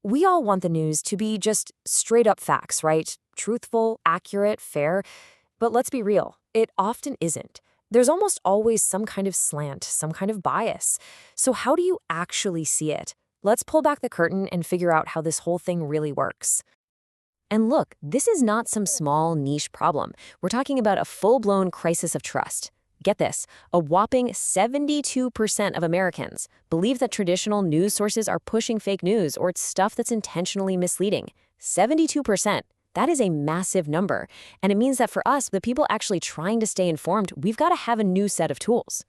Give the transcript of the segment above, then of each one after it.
We all want the news to be just straight up facts, right? Truthful, accurate, fair. But let's be real, it often isn't. There's almost always some kind of slant, some kind of bias. So, how do you actually see it? Let's pull back the curtain and figure out how this whole thing really works. And look, this is not some small niche problem. We're talking about a full-blown crisis of trust. Get this, a whopping 72% of Americans believe that traditional news sources are pushing fake news or it's stuff that's intentionally misleading. 72%. That is a massive number. And it means that for us, the people actually trying to stay informed, we've got to have a new set of tools.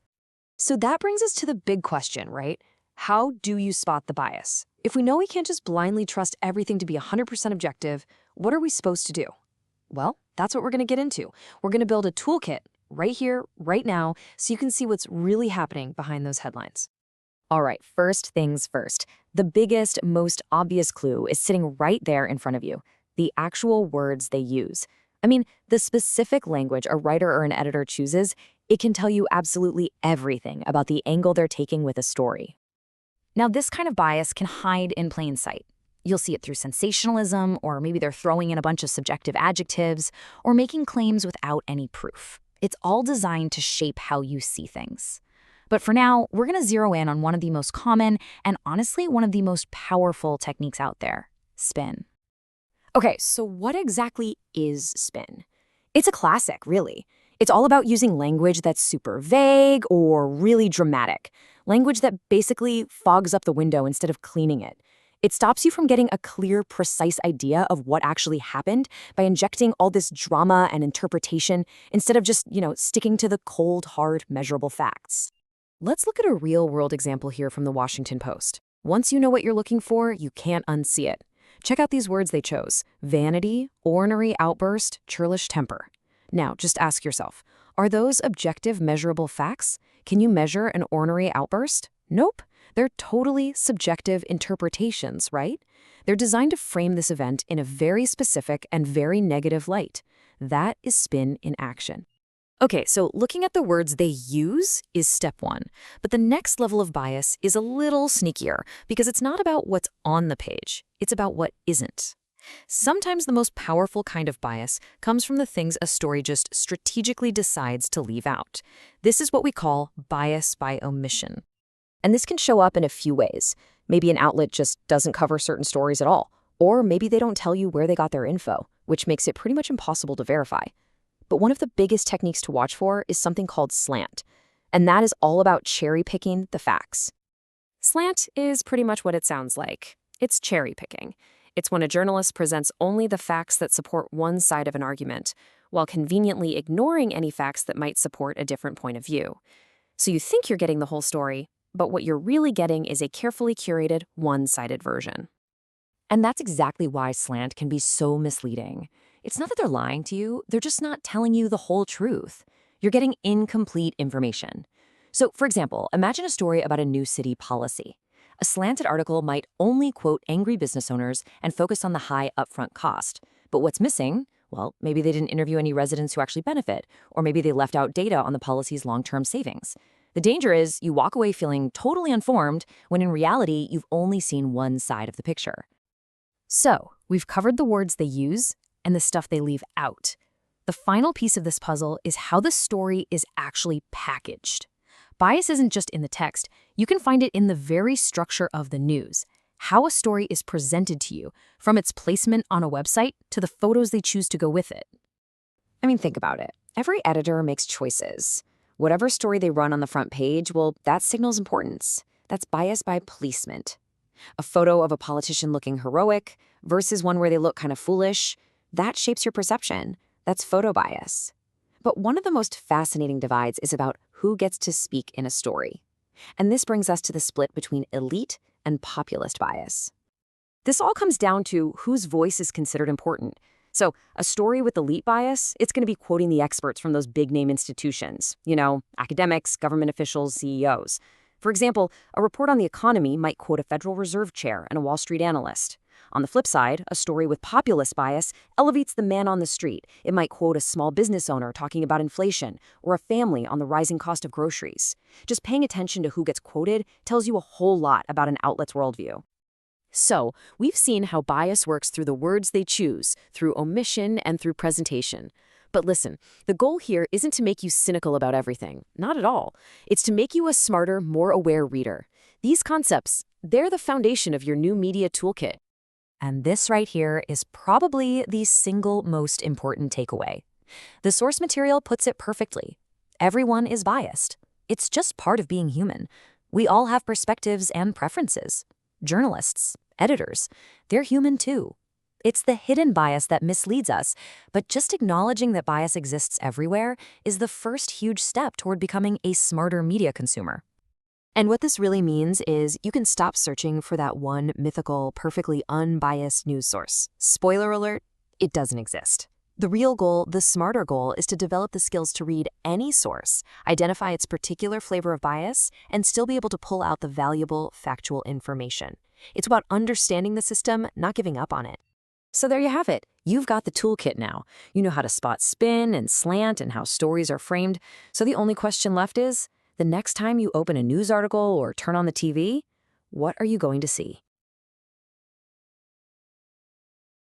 So that brings us to the big question, right? How do you spot the bias? If we know we can't just blindly trust everything to be 100% objective, what are we supposed to do? Well, that's what we're going to get into. We're going to build a toolkit right here, right now, so you can see what's really happening behind those headlines. All right, first things first. The biggest, most obvious clue is sitting right there in front of you, the actual words they use. I mean, the specific language a writer or an editor chooses, it can tell you absolutely everything about the angle they're taking with a story. Now, this kind of bias can hide in plain sight. You'll see it through sensationalism, or maybe they're throwing in a bunch of subjective adjectives, or making claims without any proof. It's all designed to shape how you see things. But for now, we're going to zero in on one of the most common and honestly one of the most powerful techniques out there, spin. Okay, so what exactly is spin? It's a classic, really. It's all about using language that's super vague or really dramatic, language that basically fogs up the window instead of cleaning it. It stops you from getting a clear, precise idea of what actually happened by injecting all this drama and interpretation instead of just, sticking to the cold, hard, measurable facts. Let's look at a real-world example here from the Washington Post. Once you know what you're looking for, you can't unsee it. Check out these words they chose: vanity, ornery outburst, churlish temper. Now, just ask yourself, are those objective, measurable facts? Can you measure an ornery outburst? Nope. They're totally subjective interpretations, right? They're designed to frame this event in a very specific and very negative light. That is spin in action. Okay, so looking at the words they use is step one. But the next level of bias is a little sneakier because it's not about what's on the page. It's about what isn't. Sometimes the most powerful kind of bias comes from the things a story just strategically decides to leave out. This is what we call bias by omission. And this can show up in a few ways. Maybe an outlet just doesn't cover certain stories at all, or maybe they don't tell you where they got their info, which makes it pretty much impossible to verify. But one of the biggest techniques to watch for is something called slant, and that is all about cherry-picking the facts. Slant is pretty much what it sounds like. It's cherry-picking. It's when a journalist presents only the facts that support one side of an argument, while conveniently ignoring any facts that might support a different point of view. So you think you're getting the whole story, but what you're really getting is a carefully curated, one-sided version. And that's exactly why slant can be so misleading. It's not that they're lying to you, they're just not telling you the whole truth. You're getting incomplete information. So, for example, imagine a story about a new city policy. A slanted article might only quote angry business owners and focus on the high upfront cost. But what's missing? Well, maybe they didn't interview any residents who actually benefit, or maybe they left out data on the policy's long-term savings. The danger is you walk away feeling totally informed when in reality you've only seen one side of the picture. So, we've covered the words they use and the stuff they leave out. The final piece of this puzzle is how the story is actually packaged. Bias isn't just in the text, you can find it in the very structure of the news. How a story is presented to you, from its placement on a website to the photos they choose to go with it. I mean, think about it. Every editor makes choices. Whatever story they run on the front page, well, that signals importance. That's bias by placement. A photo of a politician looking heroic versus one where they look kind of foolish, that shapes your perception. That's photo bias. But one of the most fascinating divides is about who gets to speak in a story. And this brings us to the split between elite and populist bias. This all comes down to whose voice is considered important. So a story with elite bias, it's going to be quoting the experts from those big-name institutions, academics, government officials, CEOs. For example, a report on the economy might quote a Federal Reserve chair and a Wall Street analyst. On the flip side, a story with populist bias elevates the man on the street. It might quote a small business owner talking about inflation or a family on the rising cost of groceries. Just paying attention to who gets quoted tells you a whole lot about an outlet's worldview. So, we've seen how bias works through the words they choose, through omission, and through presentation. But listen, the goal here isn't to make you cynical about everything. Not at all. It's to make you a smarter, more aware reader. These concepts, they're the foundation of your new media toolkit. And this right here is probably the single most important takeaway. The source material puts it perfectly. Everyone is biased. It's just part of being human. We all have perspectives and preferences. Journalists, editors, they're human too. It's the hidden bias that misleads us, but just acknowledging that bias exists everywhere is the first huge step toward becoming a smarter media consumer. And what this really means is you can stop searching for that one mythical, perfectly unbiased news source. Spoiler alert, it doesn't exist. The real goal, the smarter goal, is to develop the skills to read any source, identify its particular flavor of bias, and still be able to pull out the valuable, factual information. It's about understanding the system, not giving up on it. So there you have it. You've got the toolkit now. You know how to spot spin and slant and how stories are framed. So the only question left is, the next time you open a news article or turn on the TV, what are you going to see?